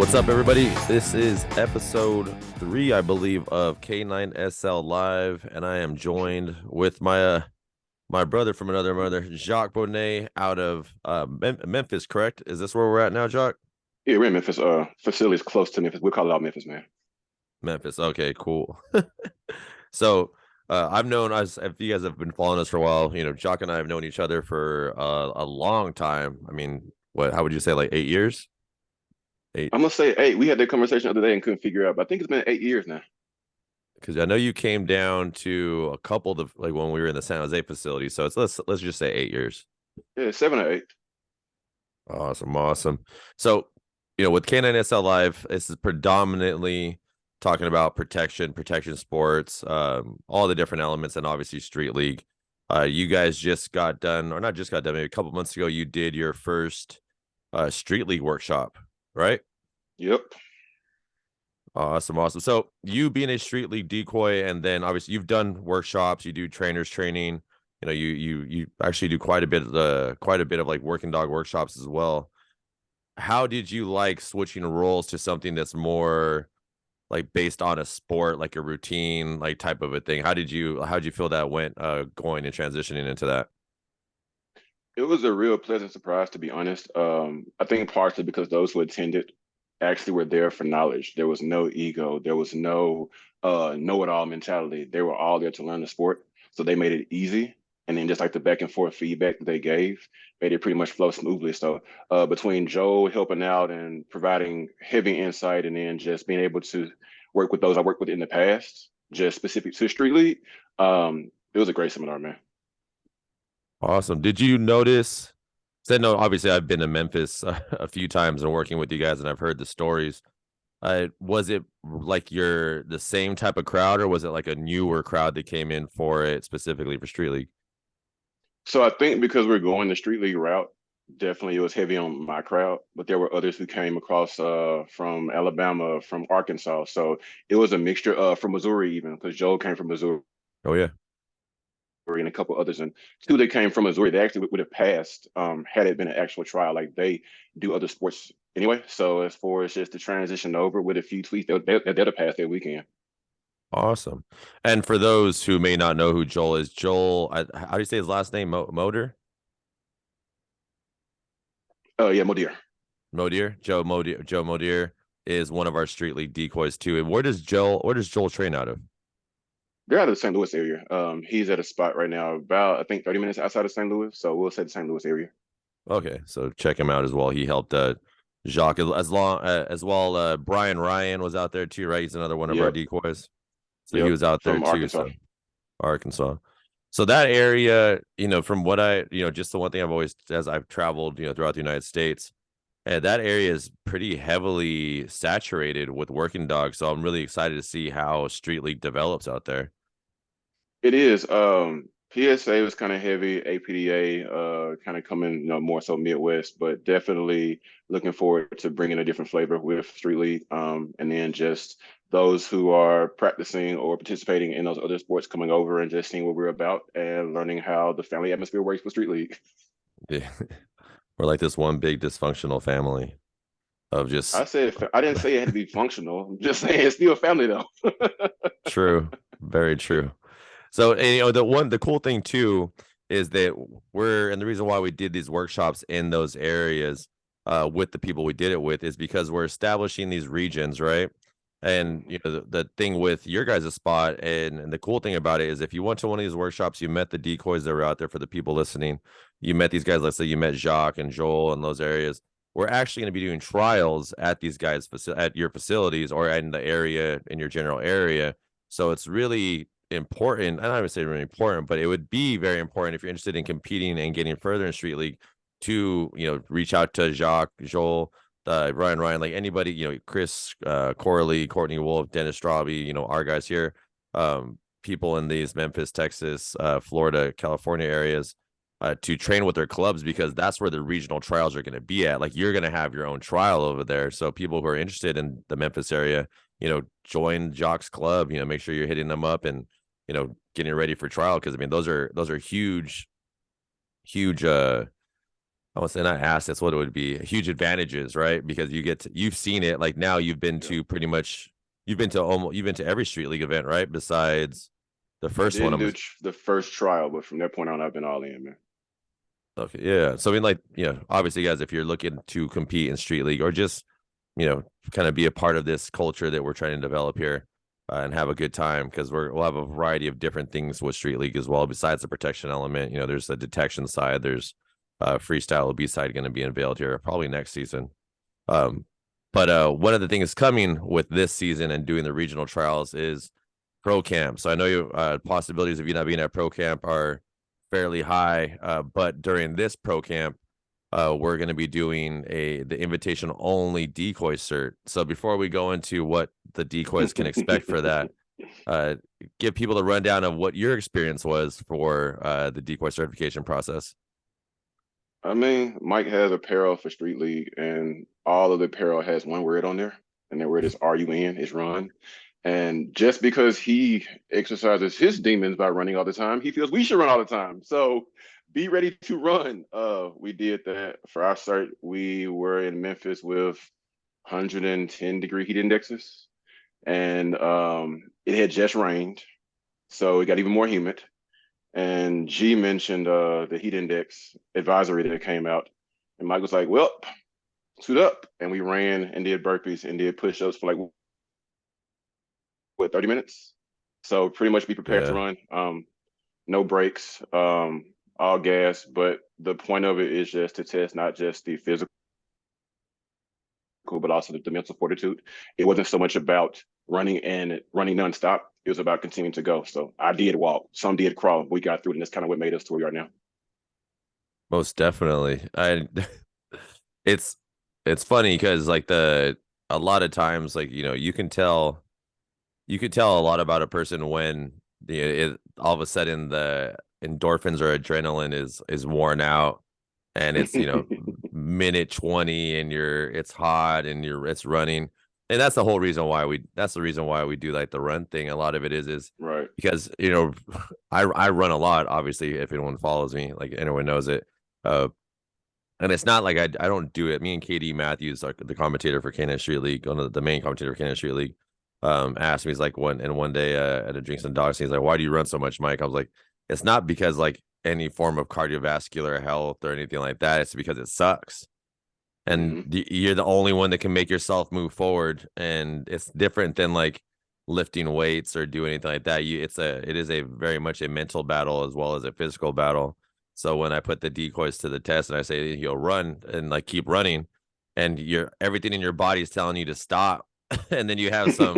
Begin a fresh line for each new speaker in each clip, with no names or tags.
What's up, everybody? This is episode 3, I believe, of K9SL Live, and I am joined with my brother from another mother, Jacque Bonéy, out of Memphis. Correct? Is this where we're at now, Jacque?
Yeah, we're in Memphis. Facilities close to Memphis. We call it out Memphis, man.
Memphis. Okay, cool. So I've known us. If you guys have been following us for a while, Jacque and I have known each other for a long time. I mean, what? How would you say, like 8 years? Eight.
I'm gonna say 8. We had that conversation the other day and couldn't figure it out. But I think it's been 8 years now.
Because I know you came down to a couple of like when we were in the San Jose facility. So let's just say 8 years.
Yeah, 7 or 8.
Awesome. So, with K9SL Live, this is predominantly talking about protection sports, all the different elements, and obviously Street League. You guys just got done, or not just got done, maybe a couple months ago, you did your first Street League workshop, right?
Yep.
Awesome. So you being a Street League decoy, and then obviously you've done workshops, you do trainers training, you actually do quite a bit of like working dog workshops as well. How did you like switching roles to something that's more like based on a sport, like a routine, like type of a thing? How'd you feel that went going and transitioning into that?
It was a real pleasant surprise, to be honest. I think partially because those who attended actually were there for knowledge. There was no ego. There was no know-it-all mentality. They were all there to learn the sport. So they made it easy. And then just like the back and forth feedback that they gave made it pretty much flow smoothly. So between Joe helping out and providing heavy insight and then just being able to work with those I worked with in the past, just specific to Street League, it was a great seminar, man.
Awesome. Did you notice? Said no. Obviously, I've been to Memphis a few times and working with you guys, and I've heard the stories. Was it like you're the same type of crowd, or was it like a newer crowd that came in for it specifically for Street League?
So I think because we're going the Street League route, definitely it was heavy on my crowd, but there were others who came across from Alabama, from Arkansas. So it was a mixture from Missouri even, because Joel came from Missouri
Oh yeah.
and a couple others. And two that came from Missouri, they actually would have passed had it been an actual trial. Like they do other sports anyway. So as far as just the transition over with a few tweaks, they'll have passed that weekend.
Awesome. And for those who may not know who Joel is, how do you say his last name? Moder?
Oh yeah, Modir.
Modier? Joe Modier is one of our Street League decoys too. And where does Joel train out of?
They're out of the St. Louis area. He's at a spot right now about I think 30 minutes outside of St. Louis. So we'll say the St. Louis area.
Okay, so check him out as well. He helped Jacque as well. Brian Ryan was out there too, right? He's another one of our
Yep.
decoys. So he
Yep.
was out there
From
too.
Arkansas.
So Arkansas. So that area, from what just the one thing I've always, as I've traveled, throughout the United States, and that area is pretty heavily saturated with working dogs. So I'm really excited to see how Street League develops out there.
It is. PSA was kind of heavy, APDA kind of coming, more so Midwest, but definitely looking forward to bringing a different flavor with Street League. And then just those who are practicing or participating in those other sports coming over and just seeing what we're about and learning how the family atmosphere works with Street League.
Yeah. We're like this one big dysfunctional family of just
I didn't say it had to be functional. I'm just saying it's still a family though.
true, very true. So, and, the cool thing too is that and the reason why we did these workshops in those areas with the people we did it with is because we're establishing these regions, right? And the thing with your guys' spot, and the cool thing about it is if you went to one of these workshops, you met the decoys that were out there. For the people listening, you met these guys. Let's say you met Jacque and Joel in those areas. We're actually going to be doing trials at these guys at your facilities or in the area, in your general area. So it's really important. I don't even say really important, but it would be very important if you're interested in competing and getting further in Street League to reach out to Jacque, Joel, Ryan, like anybody, Chris, Corley, Courtney Wolf, Dennis Straube, our guys here, people in these Memphis, Texas, Florida, California areas to train with their clubs, because that's where the regional trials are going to be at. Like you're going to have your own trial over there. So people who are interested in the Memphis area, join Jacque's club, make sure you're hitting them up and, getting ready for trial. Cause I mean, those are huge I was saying I asked, that's what it would be. Huge advantages, right? Because you've seen it. Like now you've been
Yep.
to pretty much you've been to every street league event, right? Besides the
I
first one.
didn't do the first trial, but from that point on, I've been all in, man.
Okay, yeah. So I mean, like, obviously, guys, if you're looking to compete in street league or just, kind of be a part of this culture that we're trying to develop here, and have a good time, because we'll have a variety of different things with street league as well. Besides the protection element, there's the detection side. There's freestyle B side going to be unveiled here probably next season. Um, but one of the things coming with this season and doing the regional trials is pro camp. So I know you possibilities of you not being at pro camp are fairly high, but during this pro camp, we're going to be doing the invitation only decoy cert. So before we go into what the decoys can expect for that, uh, give people the rundown of what your experience was for the decoy certification process.
I mean, Mike has apparel for Street League, and all of the apparel has one word on there, and that word is RUN, is run. And just because he exercises his demons by running all the time, he feels we should run all the time. So be ready to run. We did that for our cert. We were in Memphis with 110-degree heat indexes, and it had just rained, so it got even more humid. And G mentioned the heat index advisory that came out. And Mike was like, well, suit up. And we ran and did burpees and did push-ups for like, what, 30 minutes? So pretty much be prepared to
Yeah.
run. No breaks, all gas. But the point of it is just to test not just the physical, but also the mental fortitude. It wasn't so much about running nonstop. It was about continuing to go. So I did walk. Some did crawl. We got through it, and that's kind of what made us to where we are now.
Most definitely. It's it's funny because like a lot of times, like, you can tell a lot about a person when all of a sudden the endorphins or adrenaline is worn out, and it's minute 20 and it's hot and it's running. And that's the reason why we do like the run thing. A lot of it is
Right.
because I run a lot, obviously, if anyone follows me, like anyone knows it. uh and it's not like I don't do it. Me and KD Matthews, like the commentator for Canine Street League, one of the main commentator for Canine Street League, asked me, he's like, one day at a Drinks and Dogs, he's like, why do you run so much, Mike? I was like, it's not because like any form of cardiovascular health or anything like that. It's because it sucks. And
Mm-hmm.
you're the only one that can make yourself move forward. And it's different than like lifting weights or doing anything like that. It is a very much a mental battle as well as a physical battle. So when I put the decoys to the test and I say you'll run and like keep running, and everything in your body is telling you to stop, and then you have so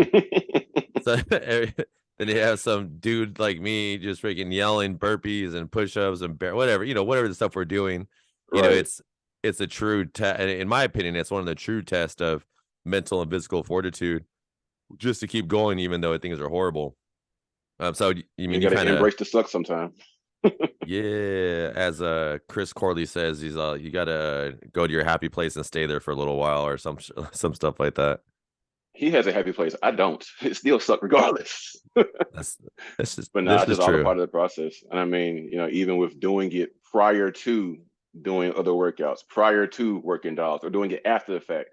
then you have some dude like me just freaking yelling burpees and push-ups and whatever, whatever the stuff we're doing,
Right.
it's a true test. In my opinion, it's one of the true tests of mental and physical fortitude, just to keep going even though things are horrible. So you
You
mean you
got to
kind of,
embrace the suck sometimes.
yeah, as Chris Corley says, he's you gotta go to your happy place and stay there for a little while or some stuff like that.
He has a happy place. I don't. It still suck regardless.
That's
But no,
this
it's
is
just all a
true.
part of the process. And I mean, even with doing it prior to doing other workouts, prior to working dogs, or doing it after the fact,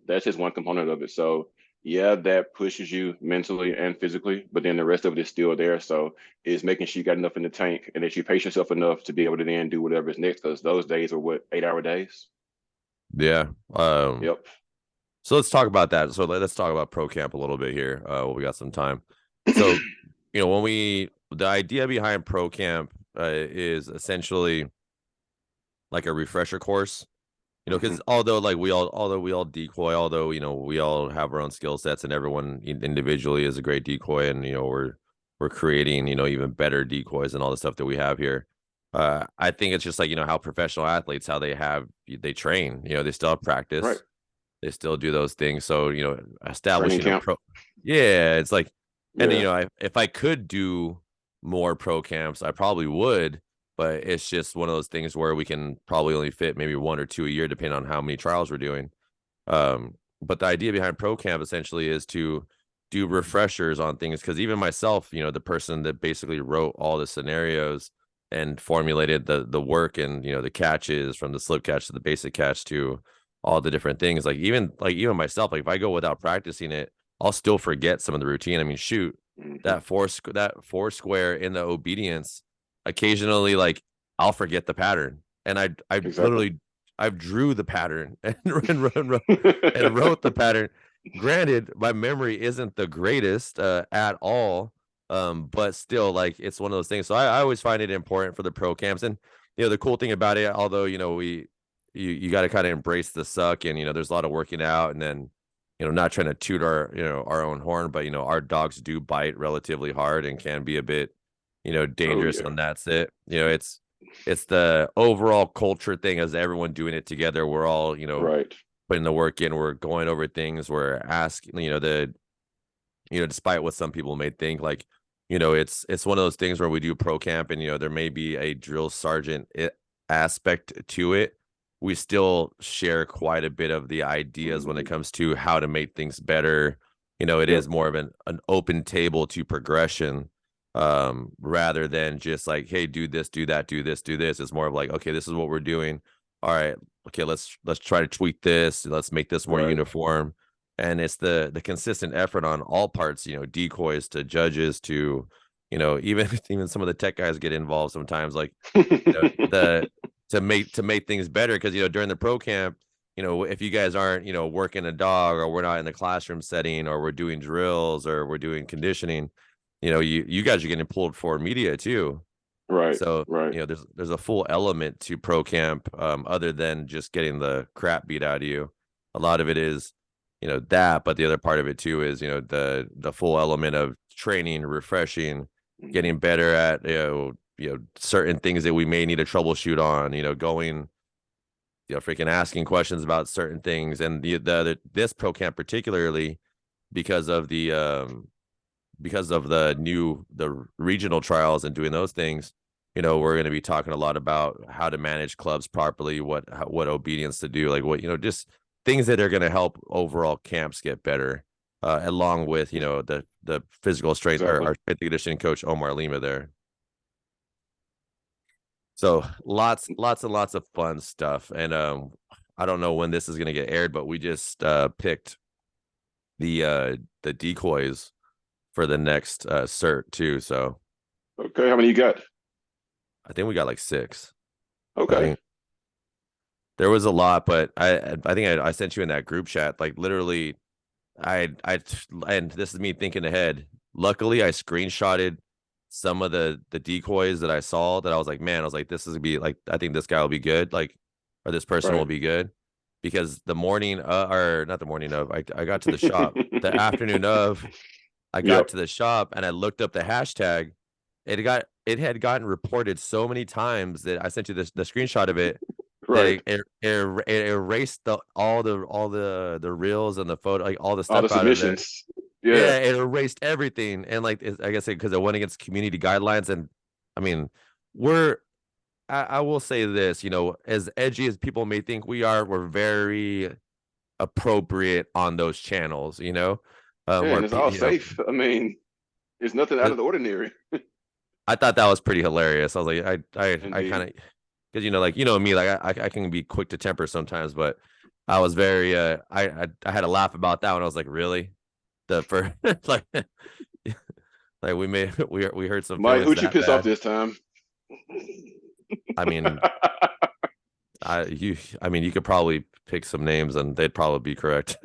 that's just one component of it. So yeah, that pushes you mentally and physically, but then the rest of it is still there. So it's making sure you got enough in the tank and that you pace yourself enough to be able to then do whatever is next. Because those days are what, 8-hour days.
Yeah.
Yep.
So let's talk about that. So let's talk about pro camp a little bit here. We got some time. So, the idea behind pro camp is essentially like a refresher course.
Hmm.
Because although we all decoy, although we all have our own skill sets, and everyone individually is a great decoy, and we're creating even better decoys and all the stuff that we have here. I think it's just like how professional athletes, how they train. They still have
Right.
practice, they still do those things. So
Training
establishing a
camp.
pro, yeah, it's like, and
Yeah.
if I could do more pro camps, I probably would, but it's just one of those things where we can probably only fit maybe one or two a year, depending on how many trials we're doing. But the idea behind pro camp essentially is to do refreshers on things, because even myself, the person that basically wrote all the scenarios and formulated the work and the catches from the slip catch to the basic catch to all the different things. Like even myself, like if I go without practicing it, I'll still forget some of the routine. I mean, shoot,
Hmm.
that four square in the obedience, occasionally like I'll forget the pattern, and I
Exactly.
literally I've drew the pattern and wrote the pattern. Granted, my memory isn't the greatest at all, but still, like it's one of those things. So I always find it important for the pro camps, and the cool thing about it, although you got to kind of embrace the suck, and there's a lot of working out, and then not trying to toot our own horn, but our dogs do bite relatively hard and can be a bit
Oh
dangerous
yeah.
on that sit. It's the overall culture thing as everyone doing it together. We're all
Right.
putting the work in. We're going over things. We're asking despite what some people may think, like it's one of those things where we do pro camp, and there may be a drill sergeant aspect to it. We still share quite a bit of the ideas when it
Hmm.
comes to how to make things better. It
Yep.
is more of an open table to progression, rather than just like, hey, do this, do that, do this, do this. It's more of like, okay, this is what we're doing. All right, okay, let's try to tweak this. Let's make this more
Right.
uniform. And it's the consistent effort on all parts, decoys to judges to even even some of the tech guys get involved sometimes, like the to make things better, because during the pro camp, if you guys aren't working a dog, or we're not in the classroom setting, or we're doing drills, or we're doing conditioning, you guys are getting pulled for media too.
Right.
So
Right.
there's a full element to pro camp, other than just getting the crap beat out of you. A lot of it is that, but the other part of it too is the full element of training, refreshing,
Mhm.
getting better at certain things that we may need to troubleshoot on, going freaking asking questions about certain things. And this pro camp particularly, because of the regional trials and doing those things, we're going to be talking a lot about how to manage clubs properly, what obedience to do, like what just things that are going to help overall camps get better, along with the physical strength, our
Exactly.
strength and conditioning coach Omar Lima there. So lots and lots of fun stuff. And I don't know when this is going to get aired, but we just picked the decoys for the next cert too. So
Okay. How many you got?
I think we got like six. I
Okay.
think there was a lot, but I think I sent you in that group chat. Like literally, and this is me thinking ahead. Luckily, I screenshotted some of the decoys that I saw, that I was like, man, I was like, this is gonna be like, I think this guy will be good, like, or this person will
Right.
be good, because the morning, or not the morning of, I got to the shop, the afternoon of, I got
Yep.
to the shop and I looked up the hashtag. It had gotten reported so many times that I sent you the screenshot of it, that
Right.
it erased all the reels and the photo, like all the
All the
stuff out of there.
submissions. Yeah.
Yeah, it erased everything, and like I guess because it went against community guidelines. And I mean, we're I will say this, as edgy as people may think we are, we're very appropriate on those channels, where
And it's all safe. I mean, it's nothing out
uh,
of the ordinary.
I thought that was pretty hilarious. I was like, I kind
Indeed.
of, because like me, like I can be quick to temper sometimes, but I was very I had to laugh about that one. I was like, really, the first like like we hurt some
Mike,
feelings
who'd you
that
piss off
bad.
this time?
I mean, you could probably pick some names and they'd probably be correct.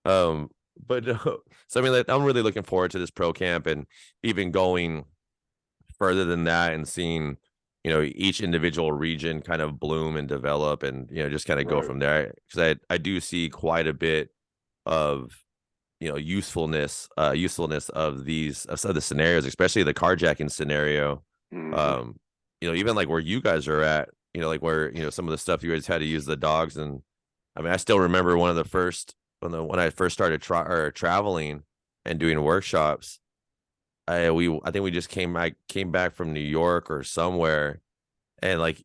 um, but no, so I mean, like, I'm really looking forward to this pro camp, and even going further than that, and seeing each individual region kind of bloom and develop, and just kind of go
Right.
from there, because I do see quite a bit of usefulness of the scenarios, especially the carjacking scenario.
Hmm.
um Even like where you guys are at, like where some of the stuff you guys had to use the dogs. And I mean, I still remember one of the first when I first started traveling and doing workshops. I think we just I came back from New York or somewhere, and like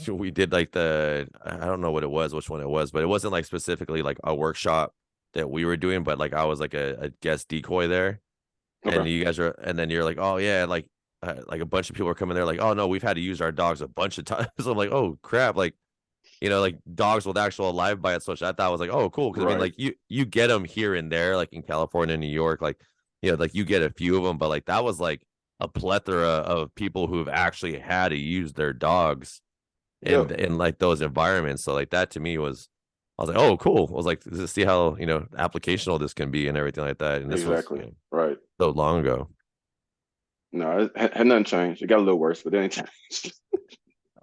we did like I don't know what it was, which one it was, but it wasn't like specifically like a workshop that we were doing, but like I was like a guest decoy there.
Okay.
And you guys are, and then you're like, oh yeah, like like a bunch of people are coming there like, oh no, we've had to use our dogs a bunch of times. I'm like, oh crap, like like dogs with actual live bites, which I thought was like, oh cool, because I mean
Right.
like you get them here and there, like in California, New York, like like you get a few of them, but like that was like a plethora of people who've actually had to use their dogs
Yeah.
in like those environments. So like that to me was, I was like, oh cool. I was like, see how applicational this can be and everything like that. And this was
Exactly. Right.
so long ago.
No, it had nothing changed. It got a little worse, but it ain't changed.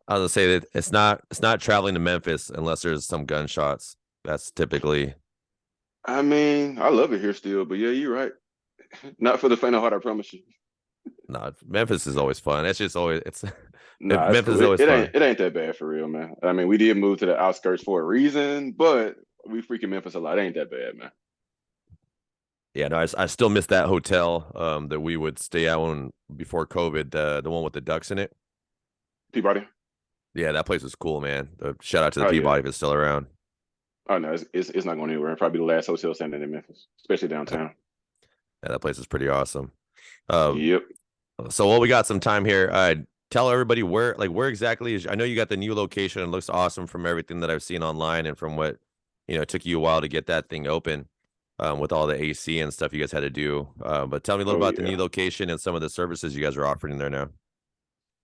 I was gonna say that it's not traveling to Memphis unless there's some gunshots. That's typically
I mean, I love it here still, but yeah, you're right. Not for the faint of heart, I promise you.
not Memphis is always fun. It's just always it's
Nah, it's
Memphis
cool.
is always
It
fun.
ain't that bad for real, man. I mean, we did move to the outskirts for a reason, but we freaking Memphis a lot. It ain't that bad, man.
Yeah, no, I still miss that hotel that we would stay at when before COVID, the one with the ducks in it.
Peabody.
Yeah, that place was cool, man. Shout out to the
Oh yeah.
Peabody if it's still around.
Oh no, it's not going anywhere. Probably the last hotel standing in Memphis, especially
Yeah,
downtown.
that place is pretty awesome. Um,
Yep.
so while we got some time here, tell everybody where exactly is. I know you got the new location. It looks awesome from everything that I've seen online and from what it took you a while to get that thing open, with all the AC and stuff you guys had to do. But tell me a little
Oh
about the new
yeah.
location and some of the services you guys are offering there now.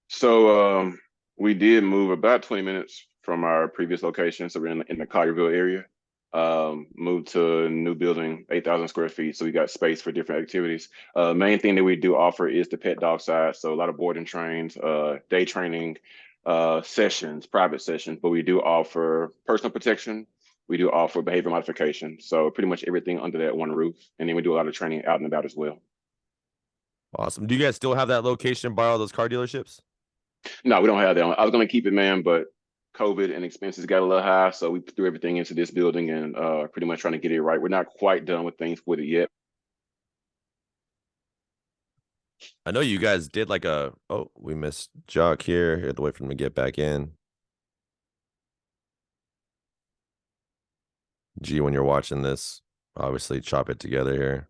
So we did move about 20 minutes from our previous location. So we're in the Collierville area. Moved to a new building, 8,000 square feet. So we got space for different activities. Main thing that we do offer is the pet dog side. So a lot of board and trains, day training, sessions, private sessions, but we do offer personal protection. We do offer behavior modification. So pretty much everything under that one roof. And then we do a lot of training out and about as well.
Awesome. Do you guys still have that location by all those car dealerships?
No, we don't have that. I was going to keep it, man, but COVID and expenses got a little high, so we threw everything into this building and pretty much trying to get it right. We're not quite done with things with it yet.
I know you guys did like we missed Jacque here. You have to wait for him to get back in. G, when you're watching this, obviously chop it together here.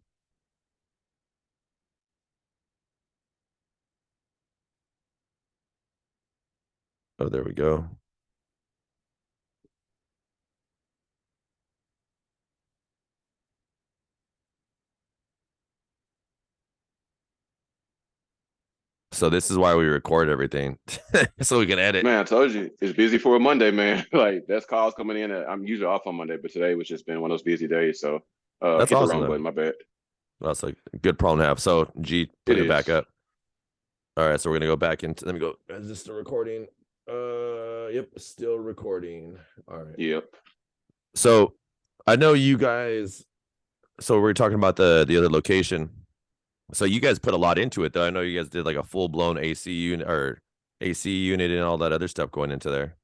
Oh, there we go. So this is why we record everything, so we can edit.
Man, I told you it's busy for a Monday, man. Like that's calls coming in. I'm usually off on Monday, but today was just been one of those busy days. So
That's
hit the
awesome
wrong
though.
button. My bad.
That's a good problem to have. So G,
It
put it back
is.
up. All right, so we're gonna go back into. Let me go. Is this still recording? Yep, still recording. All right.
Yep.
So I know you guys. So we're talking about the other location. So you guys put a lot into it, though. I know you guys did like a full blown AC unit or AC unit and all that other stuff going into there.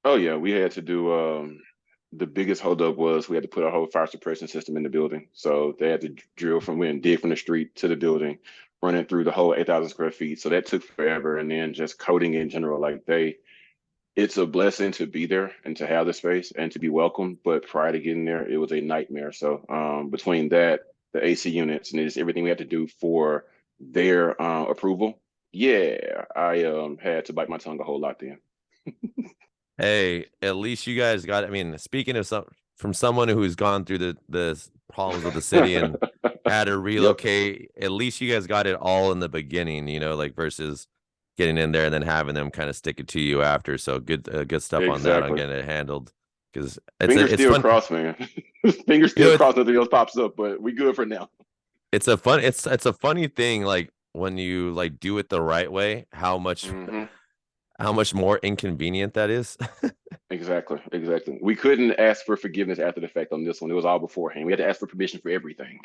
Oh yeah, we had to do. The biggest holdup was we had to put a whole fire suppression system in the building. So they had to drill from and dig from the street to the building, running through the whole 8,000 square feet. So that took forever. And then just coding in general, like it's a blessing to be there and to have the space and to be welcome. But prior to getting there, it was a nightmare. So between that, the AC units, and just everything we had to do for their approval, yeah, I had to bite my tongue a whole lot then.
Hey, at least you guys got. I mean, speaking of from someone who's gone through the problems with the city and had to
Yep,
relocate, at least you guys got it all in the beginning. Like versus getting in there and then having them kind of stick it to you after. So good stuff on that on
exactly.
getting it handled because it's
Fingers
it's
still
fun.
crossed, man. Fingers
You
still
know, it's
crossed. Nothing else pops up, but we good for now.
it's a funny thing like when you like do it the right way,
Hmm.
how much more inconvenient that is.
Exactly, exactly. We couldn't ask for forgiveness after the fact on this one. It was all beforehand. We had to ask for permission for everything.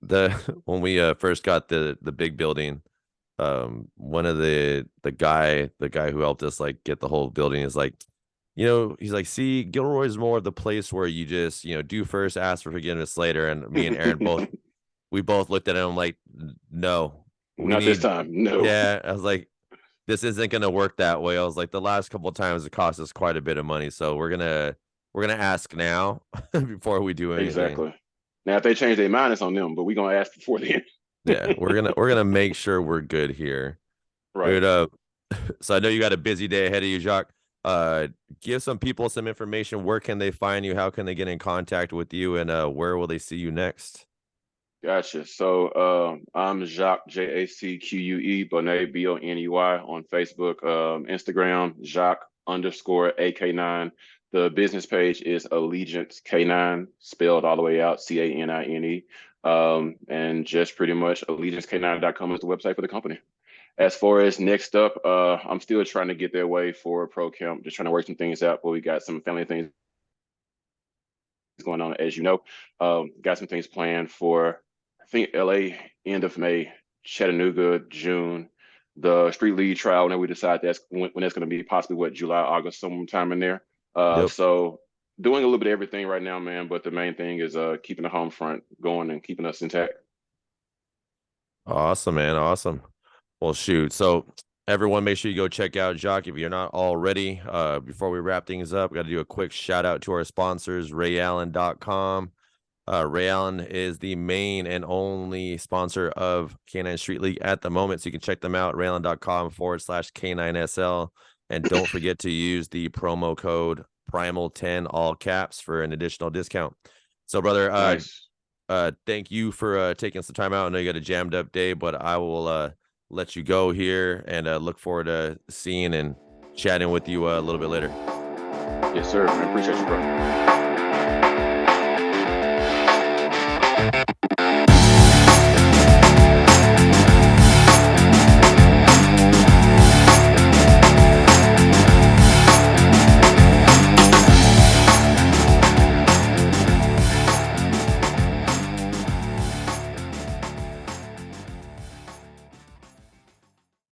The when we first got the big building, one of the guy who helped us like get the whole building is like, he's like, see, Gilroy's more of the place where you just do first, ask for forgiveness later. And me and Aaron both looked at him like, no, we
Not this
need.
time. No.
Yeah, I was like, this isn't gonna work that way. I was like, the last couple of times it cost us quite a bit of money, so we're gonna ask now before we do anything.
Exactly. Now, if they change their mind, it's on them, but we're gonna ask before then.
Yeah, we're gonna make sure we're good here.
Right.
Dude, so I know you got a busy day ahead of you, Jacque. Uh, give some people some information. Where can they find you? How can they get in contact with you? And where will they see you next?
Gotcha. So I'm Jacque, Jacque, Bonéy, Boney on Facebook, Instagram, Jacque_AK9. The business page is Allegiance K9, spelled all the way out, Canine. And just pretty much allegiancek9.com is the website for the company. As far as next up, I'm still trying to get their way for Pro Camp, just trying to work some things out, but we got some family things going on, as you know. Got some things planned for, I think, LA end of May, Chattanooga June, the street league trial. Whenever we decide that's when that's going to be, possibly what, July, August, sometime in there.
Yep.
So doing a little bit of everything right now, man. But the main thing is keeping the home front going and keeping us intact.
Awesome, man. Awesome. Well, shoot. So everyone, make sure you go check out Jacque if you're not already. Before we wrap things up, got to do a quick shout out to our sponsors, RayAllen.com. Ray Allen is the main and only sponsor of Canine Street League at the moment. So you can check them out, rayallen.com/K9SL. And don't forget to use the promo code Primal10, all caps, for an additional discount. So, brother,
Nice.
thank you for taking some time out. I know you got a jammed up day, but I will let you go here and look forward to seeing and chatting with you a little bit later.
Yes, sir. I appreciate you, bro.